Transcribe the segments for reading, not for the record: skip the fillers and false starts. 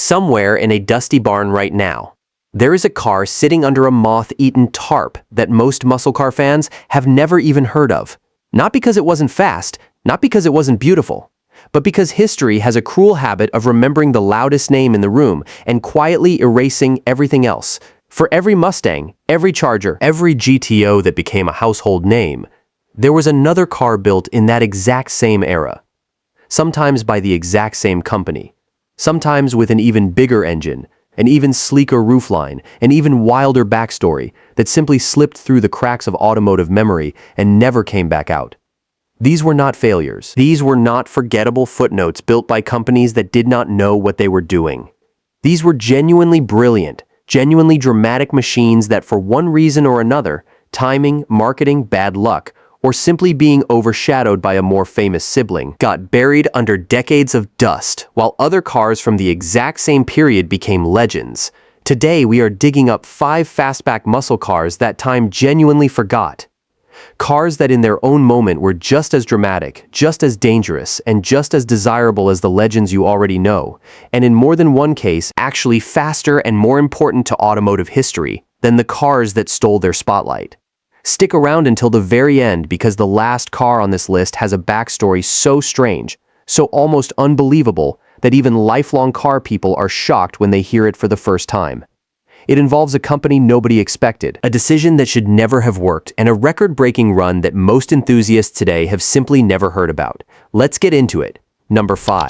Somewhere in a dusty barn right now, there is a car sitting under a moth-eaten tarp that most muscle car fans have never even heard of. Not because it wasn't fast, not because it wasn't beautiful, but because history has a cruel habit of remembering the loudest name in the room and quietly erasing everything else. For every Mustang, every Charger, every GTO that became a household name, there was another car built in that exact same era. Sometimes by the exact same company. Sometimes with an even bigger engine, an even sleeker roofline, an even wilder backstory that simply slipped through the cracks of automotive memory and never came back out. These were not failures. These were not forgettable footnotes built by companies that did not know what they were doing. These were genuinely brilliant, genuinely dramatic machines that for one reason or another, timing, marketing, bad luck, or simply being overshadowed by a more famous sibling, got buried under decades of dust, while other cars from the exact same period became legends. Today, we are digging up 5 fastback muscle cars that time genuinely forgot. Cars that in their own moment were just as dramatic, just as dangerous, and just as desirable as the legends you already know, and in more than one case, actually faster and more important to automotive history than the cars that stole their spotlight. Stick around until the very end because the last car on this list has a backstory so strange, so almost unbelievable, that even lifelong car people are shocked when they hear it for the first time. It involves a company nobody expected, a decision that should never have worked, and a record-breaking run that most enthusiasts today have simply never heard about. Let's get into it. Number 5.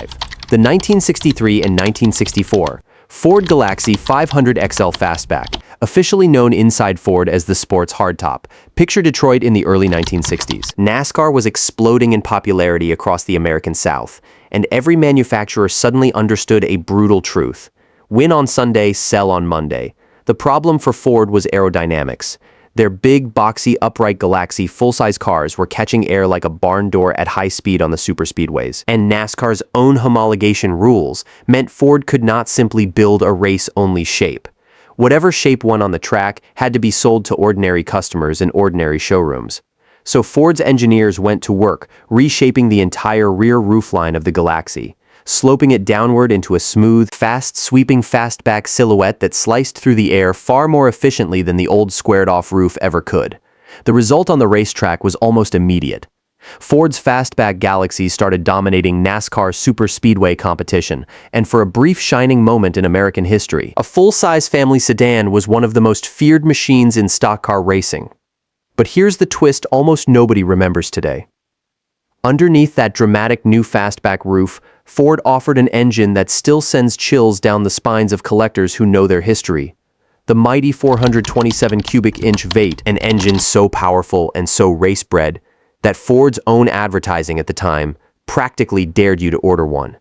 The 1963 and 1964 Ford Galaxie 500 XL Fastback, officially known inside Ford as the sports hardtop. Picture Detroit in the early 1960s. NASCAR was exploding in popularity across the American South, and every manufacturer suddenly understood a brutal truth. Win on Sunday, sell on Monday. The problem for Ford was aerodynamics. Their big, boxy, upright Galaxie full-size cars were catching air like a barn door at high speed on the superspeedways. And NASCAR's own homologation rules meant Ford could not simply build a race-only shape. Whatever shape won on the track had to be sold to ordinary customers in ordinary showrooms. So Ford's engineers went to work, reshaping the entire rear roofline of the Galaxie, sloping it downward into a smooth, fast-sweeping fastback silhouette that sliced through the air far more efficiently than the old squared-off roof ever could. The result on the racetrack was almost immediate. Ford's fastback Galaxie started dominating NASCAR superspeedway competition, and for a brief shining moment in American history, a full-size family sedan was one of the most feared machines in stock car racing. But here's the twist almost nobody remembers today. Underneath that dramatic new fastback roof, Ford offered an engine that still sends chills down the spines of collectors who know their history. The mighty 427 cubic inch Vate, an engine so powerful and so race-bred that Ford's own advertising at the time practically dared you to order one.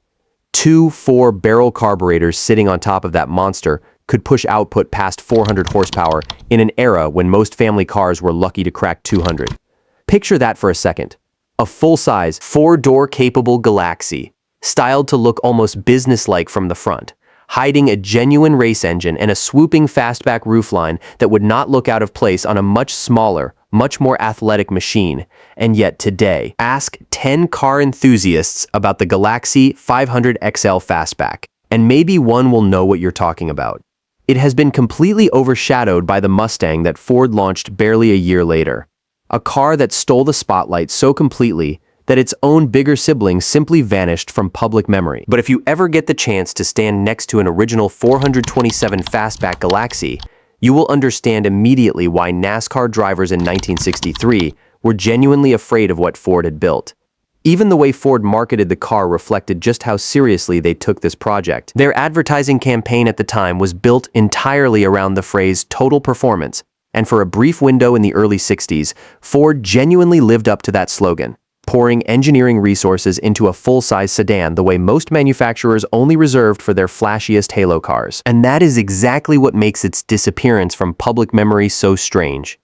2 4-barrel carburetors sitting on top of that monster could push output past 400 horsepower in an era when most family cars were lucky to crack 200. Picture that for a second. A full-size, 4-door capable Galaxie, styled to look almost businesslike from the front, hiding a genuine race engine and a swooping fastback roofline that would not look out of place on a much smaller, much more athletic machine. And yet today, ask 10 car enthusiasts about the Galaxie 500 XL Fastback, and maybe one will know what you're talking about. It has been completely overshadowed by the Mustang that Ford launched barely a year later. A car that stole the spotlight so completely that its own bigger sibling simply vanished from public memory. But if you ever get the chance to stand next to an original 427 fastback Galaxie, you will understand immediately why NASCAR drivers in 1963 were genuinely afraid of what Ford had built. Even the way Ford marketed the car reflected just how seriously they took this project. Their advertising campaign at the time was built entirely around the phrase total performance, and for a brief window in the early 60s, Ford genuinely lived up to that slogan, pouring engineering resources into a full-size sedan the way most manufacturers only reserved for their flashiest halo cars. And that is exactly what makes its disappearance from public memory so strange.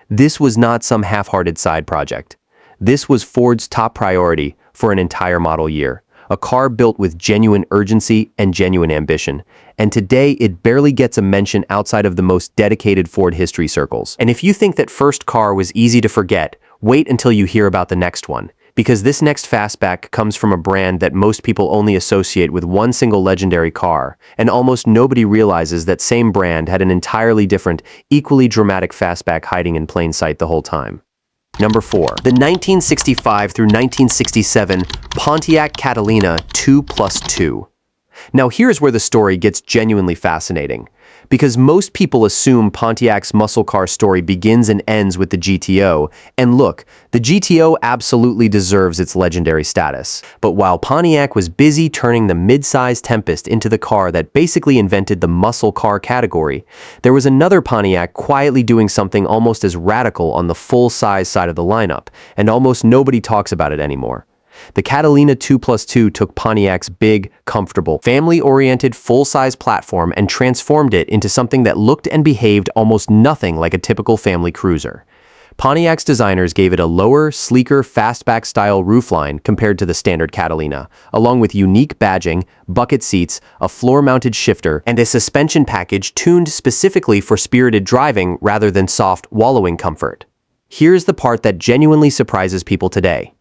This was not some half-hearted side project. This was Ford's top priority for an entire model year, a car built with genuine urgency and genuine ambition. And today, it barely gets a mention outside of the most dedicated Ford history circles. And if you think that first car was easy to forget, wait until you hear about the next one, because this next fastback comes from a brand that most people only associate with one single legendary car, and almost nobody realizes that same brand had an entirely different, equally dramatic fastback hiding in plain sight the whole time. Number 4. The 1965 through 1967 Pontiac Catalina 2+2. Now here's where the story gets genuinely fascinating, because most people assume Pontiac's muscle car story begins and ends with the GTO, and look, the GTO absolutely deserves its legendary status. But while Pontiac was busy turning the mid-size Tempest into the car that basically invented the muscle car category, there was another Pontiac quietly doing something almost as radical on the full-size side of the lineup, and almost nobody talks about it anymore. The Catalina 2+2 took Pontiac's big, comfortable, family-oriented full-size platform and transformed it into something that looked and behaved almost nothing like a typical family cruiser. Pontiac's designers gave it a lower, sleeker, fastback-style roofline compared to the standard Catalina, along with unique badging, bucket seats, a floor-mounted shifter, and a suspension package tuned specifically for spirited driving rather than soft, wallowing comfort. Here's the part that genuinely surprises people today.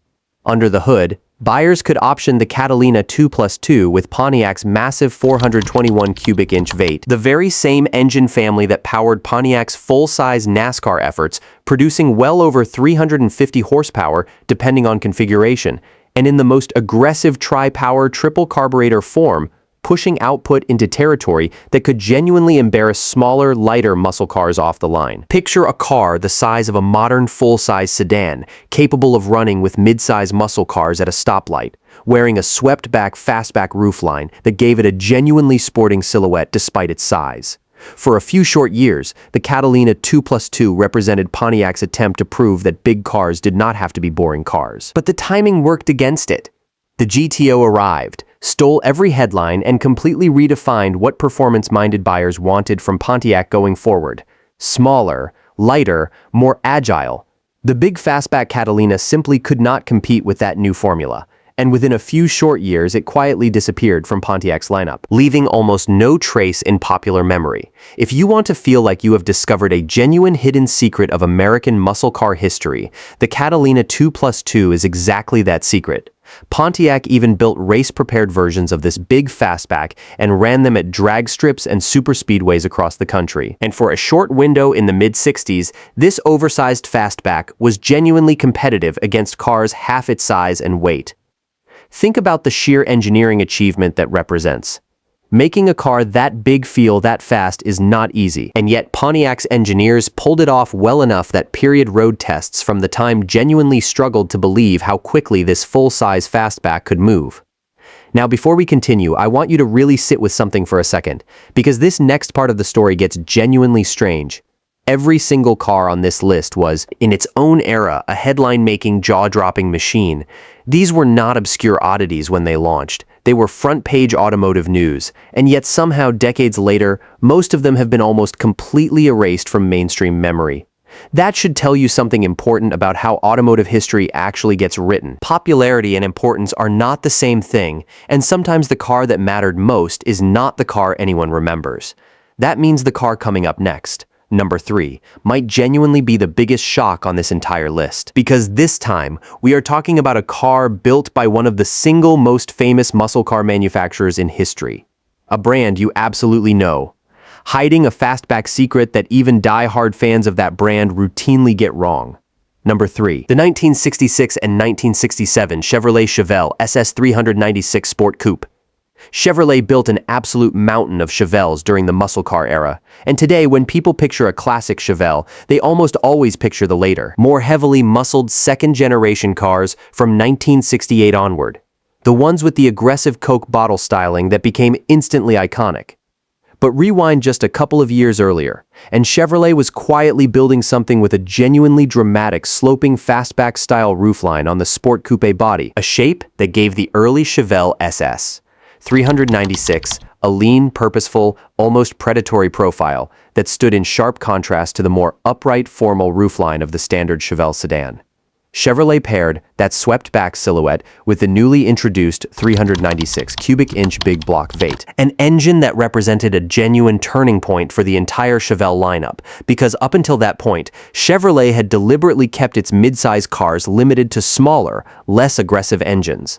Under the hood, buyers could option the Catalina 2+2 with Pontiac's massive 421 cubic inch V8, the very same engine family that powered Pontiac's full-size NASCAR efforts, producing well over 350 horsepower depending on configuration, and in the most aggressive tri-power triple carburetor form, pushing output into territory that could genuinely embarrass smaller, lighter muscle cars off the line. Picture a car the size of a modern full-size sedan, capable of running with mid-size muscle cars at a stoplight, wearing a swept-back fastback roofline that gave it a genuinely sporting silhouette despite its size. For a few short years, the Catalina 2+2 represented Pontiac's attempt to prove that big cars did not have to be boring cars. But the timing worked against it. The GTO arrived, stole every headline, and completely redefined what performance-minded buyers wanted from Pontiac going forward. Smaller, lighter, more agile. The big fastback Catalina simply could not compete with that new formula, and within a few short years it quietly disappeared from Pontiac's lineup, leaving almost no trace in popular memory. If you want to feel like you have discovered a genuine hidden secret of American muscle car history, the Catalina 2+2 is exactly that secret. Pontiac even built race-prepared versions of this big fastback and ran them at drag strips and superspeedways across the country. And for a short window in the mid-60s, this oversized fastback was genuinely competitive against cars half its size and weight. Think about the sheer engineering achievement that represents. Making a car that big feel that fast is not easy, and yet Pontiac's engineers pulled it off well enough that period road tests from the time genuinely struggled to believe how quickly this full-size fastback could move. Now, before we continue, I want you to really sit with something for a second, because this next part of the story gets genuinely strange. Every single car on this list was, in its own era, a headline-making, jaw-dropping machine. These were not obscure oddities when they launched. They were front-page automotive news, and yet somehow decades later, most of them have been almost completely erased from mainstream memory. That should tell you something important about how automotive history actually gets written. Popularity and importance are not the same thing, and sometimes the car that mattered most is not the car anyone remembers. That means the car coming up next, number 3, might genuinely be the biggest shock on this entire list. Because this time, we are talking about a car built by one of the single most famous muscle car manufacturers in history. A brand you absolutely know, hiding a fastback secret that even die-hard fans of that brand routinely get wrong. Number 3. The 1966 and 1967 Chevrolet Chevelle SS396 Sport Coupe. Chevrolet built an absolute mountain of Chevelles during the muscle car era, and today when people picture a classic Chevelle, they almost always picture the later, more heavily muscled second-generation cars from 1968 onward. The ones with the aggressive Coke bottle styling that became instantly iconic. But rewind just a couple of years earlier, and Chevrolet was quietly building something with a genuinely dramatic sloping fastback-style roofline on the Sport Coupe body, a shape that gave the early Chevelle SS 396 a lean, purposeful, almost predatory profile that stood in sharp contrast to the more upright, formal roofline of the standard Chevelle sedan. Chevrolet paired that swept-back silhouette with the newly introduced 396 cubic inch big block V8, an engine that represented a genuine turning point for the entire Chevelle lineup, because up until that point, Chevrolet had deliberately kept its midsize cars limited to smaller, less aggressive engines.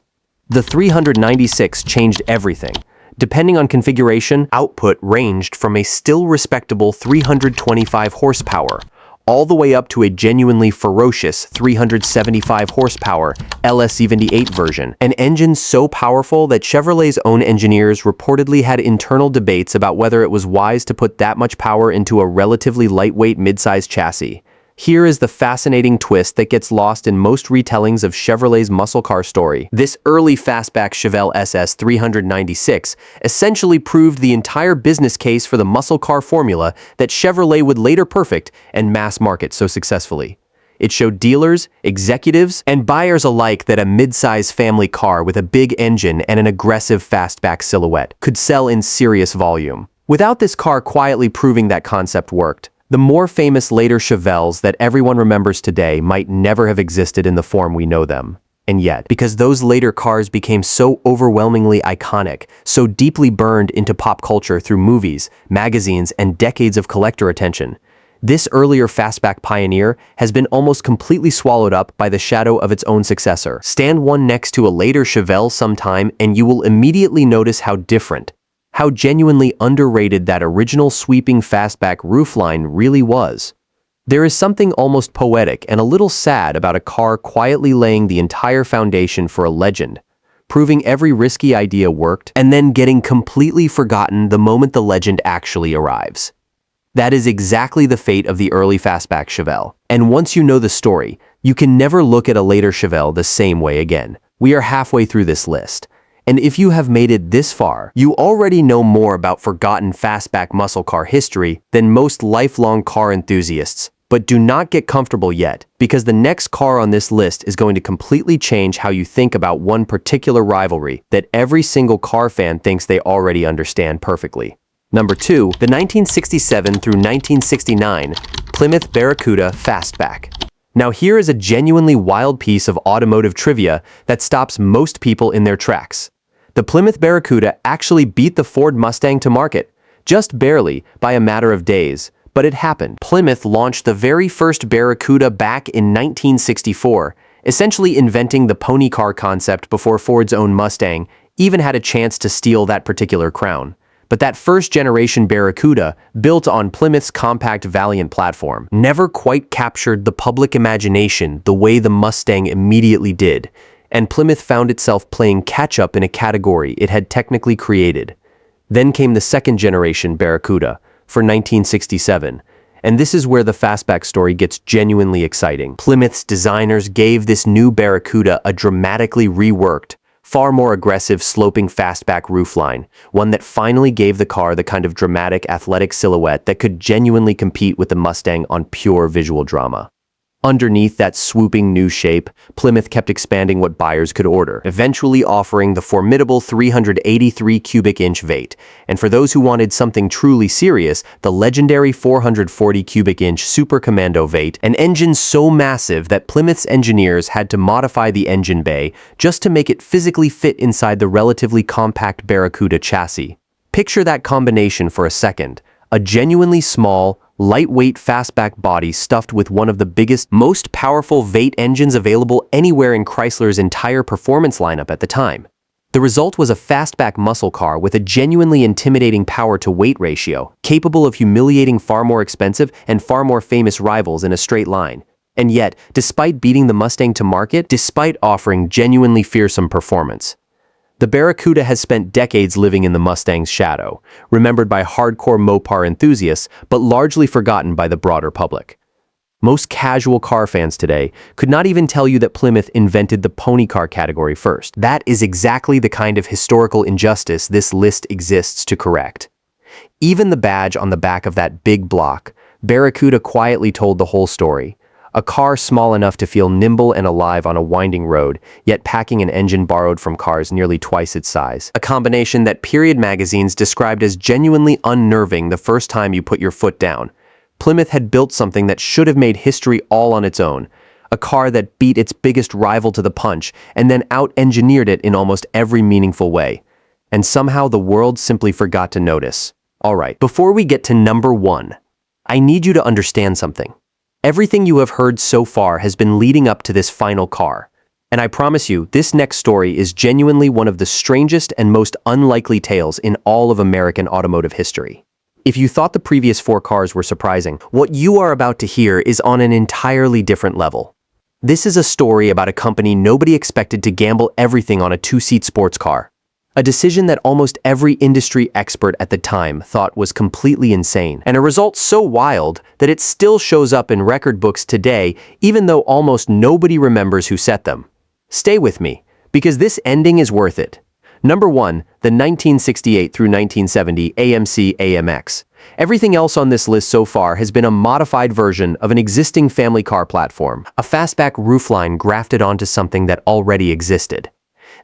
The 396 changed everything. Depending on configuration, output ranged from a still respectable 325 horsepower all the way up to a genuinely ferocious 375 horsepower LS78 version, an engine so powerful that Chevrolet's own engineers reportedly had internal debates about whether it was wise to put that much power into a relatively lightweight midsize chassis. Here is the fascinating twist that gets lost in most retellings of Chevrolet's muscle car story. This early fastback Chevelle SS 396 essentially proved the entire business case for the muscle car formula that Chevrolet would later perfect and mass market so successfully. It showed dealers, executives, and buyers alike that a mid-size family car with a big engine and an aggressive fastback silhouette could sell in serious volume. Without this car quietly proving that concept worked, the more famous later Chevelles that everyone remembers today might never have existed in the form we know them. And yet, because those later cars became so overwhelmingly iconic, so deeply burned into pop culture through movies, magazines, and decades of collector attention, this earlier fastback pioneer has been almost completely swallowed up by the shadow of its own successor. Stand one next to a later Chevelle sometime and you will immediately notice how different, how genuinely underrated that original sweeping fastback roofline really was. There is something almost poetic and a little sad about a car quietly laying the entire foundation for a legend, proving every risky idea worked, and then getting completely forgotten the moment the legend actually arrives. That is exactly the fate of the early fastback Chevelle. And once you know the story, you can never look at a later Chevelle the same way again. We are halfway through this list. And if you have made it this far, you already know more about forgotten fastback muscle car history than most lifelong car enthusiasts. But do not get comfortable yet, because the next car on this list is going to completely change how you think about one particular rivalry that every single car fan thinks they already understand perfectly. Number 2, the 1967 through 1969 Plymouth Barracuda Fastback. Now here is a genuinely wild piece of automotive trivia that stops most people in their tracks. The Plymouth Barracuda actually beat the Ford Mustang to market, just barely, by a matter of days, but it happened. Plymouth launched the very first Barracuda back in 1964, essentially inventing the pony car concept before Ford's own Mustang even had a chance to steal that particular crown. But that first-generation Barracuda, built on Plymouth's compact Valiant platform, never quite captured the public imagination the way the Mustang immediately did, and Plymouth found itself playing catch-up in a category it had technically created. Then came the second-generation Barracuda, for 1967, and this is where the fastback story gets genuinely exciting. Plymouth's designers gave this new Barracuda a dramatically reworked, far more aggressive sloping fastback roofline, one that finally gave the car the kind of dramatic athletic silhouette that could genuinely compete with the Mustang on pure visual drama. Underneath that swooping new shape, Plymouth kept expanding what buyers could order, eventually offering the formidable 383 cubic inch V8, and for those who wanted something truly serious, the legendary 440 cubic inch Super Commando V8, an engine so massive that Plymouth's engineers had to modify the engine bay just to make it physically fit inside the relatively compact Barracuda chassis. Picture that combination for a second: a genuinely small, lightweight fastback body stuffed with one of the biggest, most powerful V8 engines available anywhere in Chrysler's entire performance lineup at the time. The result was a fastback muscle car with a genuinely intimidating power-to-weight ratio, capable of humiliating far more expensive and far more famous rivals in a straight line. And yet, despite beating the Mustang to market, despite offering genuinely fearsome performance, the Barracuda has spent decades living in the Mustang's shadow, remembered by hardcore Mopar enthusiasts, but largely forgotten by the broader public. Most casual car fans today could not even tell you that Plymouth invented the pony car category first. That is exactly the kind of historical injustice this list exists to correct. Even the badge on the back of that big block, Barracuda quietly told the whole story. A car small enough to feel nimble and alive on a winding road, yet packing an engine borrowed from cars nearly twice its size. A combination that period magazines described as genuinely unnerving the first time you put your foot down. Plymouth had built something that should have made history all on its own. A car that beat its biggest rival to the punch and then out-engineered it in almost every meaningful way. And somehow the world simply forgot to notice. Alright, before we get to number 1, I need you to understand something. Everything you have heard so far has been leading up to this final car. And I promise you, this next story is genuinely one of the strangest and most unlikely tales in all of American automotive history. If you thought the previous 4 cars were surprising, what you are about to hear is on an entirely different level. This is a story about a company nobody expected to gamble everything on a 2-seat sports car. A decision that almost every industry expert at the time thought was completely insane, and a result so wild that it still shows up in record books today, even though almost nobody remembers who set them. Stay with me, because this ending is worth it. Number 1, the 1968 through 1970 AMC AMX. Everything else on this list so far has been a modified version of an existing family car platform, a fastback roofline grafted onto something that already existed.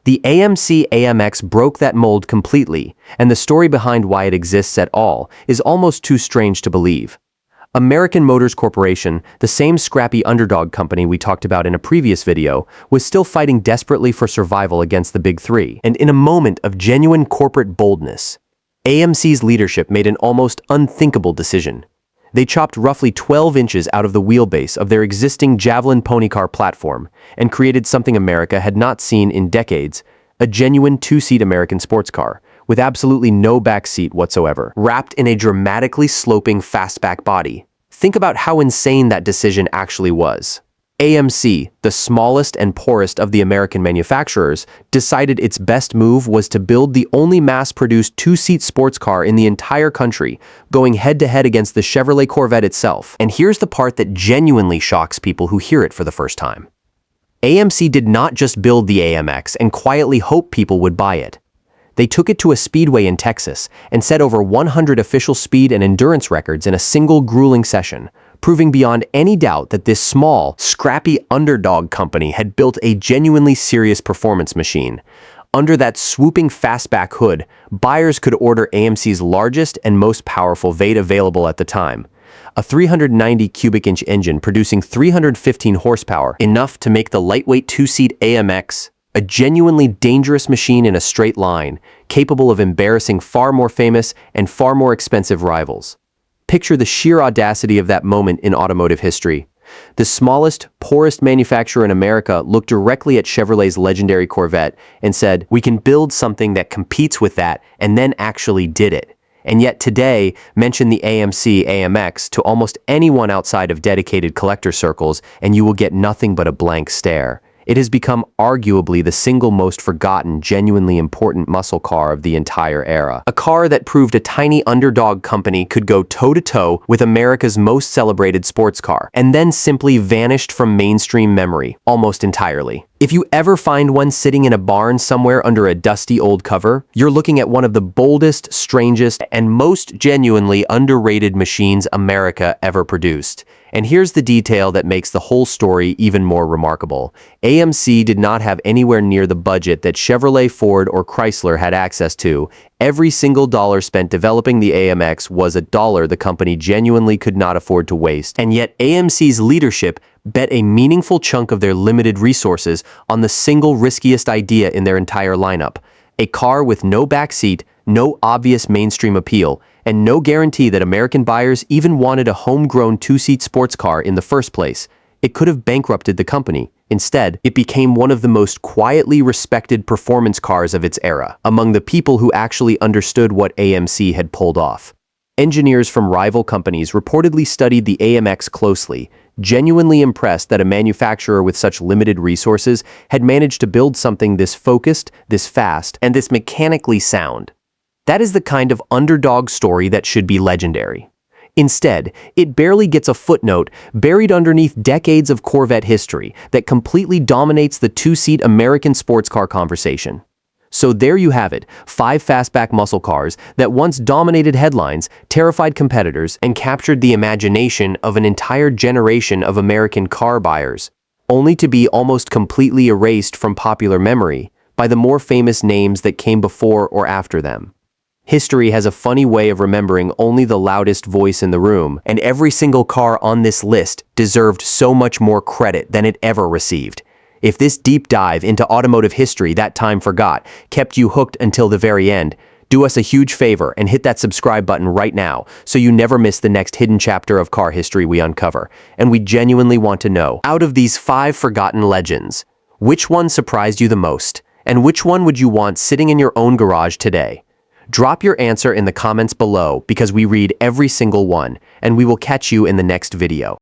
The AMC AMX broke that mold completely, and the story behind why it exists at all is almost too strange to believe. American Motors Corporation, the same scrappy underdog company we talked about in a previous video, was still fighting desperately for survival against the Big Three, and in a moment of genuine corporate boldness, AMC's leadership made an almost unthinkable decision. They chopped roughly 12 inches out of the wheelbase of their existing Javelin pony car platform and created something America had not seen in decades, a genuine 2-seat American sports car, with absolutely no back seat whatsoever, wrapped in a dramatically sloping fastback body. Think about how insane that decision actually was. AMC, the smallest and poorest of the American manufacturers, decided its best move was to build the only mass-produced 2-seat sports car in the entire country, going head-to-head against the Chevrolet Corvette itself. And here's the part that genuinely shocks people who hear it for the first time. AMC did not just build the AMX and quietly hope people would buy it. They took it to a speedway in Texas and set over 100 official speed and endurance records in a single grueling session, proving beyond any doubt that this small, scrappy underdog company had built a genuinely serious performance machine. Under that swooping fastback hood, buyers could order AMC's largest and most powerful V8 available at the time. A 390 cubic inch engine producing 315 horsepower, enough to make the lightweight 2-seat AMX a genuinely dangerous machine in a straight line, capable of embarrassing far more famous and far more expensive rivals. Picture the sheer audacity of that moment in automotive history. The smallest, poorest manufacturer in America looked directly at Chevrolet's legendary Corvette and said, "We can build something that competes with that," and then actually did it. And yet today, mention the AMC AMX to almost anyone outside of dedicated collector circles, and you will get nothing but a blank stare. It has become arguably the single most forgotten, genuinely important muscle car of the entire era. A car that proved a tiny underdog company could go toe-to-toe with America's most celebrated sports car, and then simply vanished from mainstream memory, almost entirely. If you ever find one sitting in a barn somewhere under a dusty old cover, you're looking at one of the boldest, strangest, and most genuinely underrated machines America ever produced. And here's the detail that makes the whole story even more remarkable. AMC did not have anywhere near the budget that Chevrolet, Ford, or Chrysler had access to. Every single dollar spent developing the AMX was a dollar the company genuinely could not afford to waste. And yet AMC's leadership bet a meaningful chunk of their limited resources on the single riskiest idea in their entire lineup. A car with no backseat, no obvious mainstream appeal, and no guarantee that American buyers even wanted a homegrown 2-seat sports car in the first place. It could have bankrupted the company. Instead, it became one of the most quietly respected performance cars of its era, among the people who actually understood what AMC had pulled off. Engineers from rival companies reportedly studied the AMX closely, genuinely impressed that a manufacturer with such limited resources had managed to build something this focused, this fast, and this mechanically sound. That is the kind of underdog story that should be legendary. Instead, it barely gets a footnote buried underneath decades of Corvette history that completely dominates the 2-seat American sports car conversation. So there you have it, 5 fastback muscle cars that once dominated headlines, terrified competitors, and captured the imagination of an entire generation of American car buyers, only to be almost completely erased from popular memory by the more famous names that came before or after them. History has a funny way of remembering only the loudest voice in the room, and every single car on this list deserved so much more credit than it ever received. If this deep dive into automotive history that time forgot kept you hooked until the very end, do us a huge favor and hit that subscribe button right now so you never miss the next hidden chapter of car history we uncover. And we genuinely want to know, out of these 5 forgotten legends, which one surprised you the most? And which one would you want sitting in your own garage today? Drop your answer in the comments below because we read every single one, and we will catch you in the next video.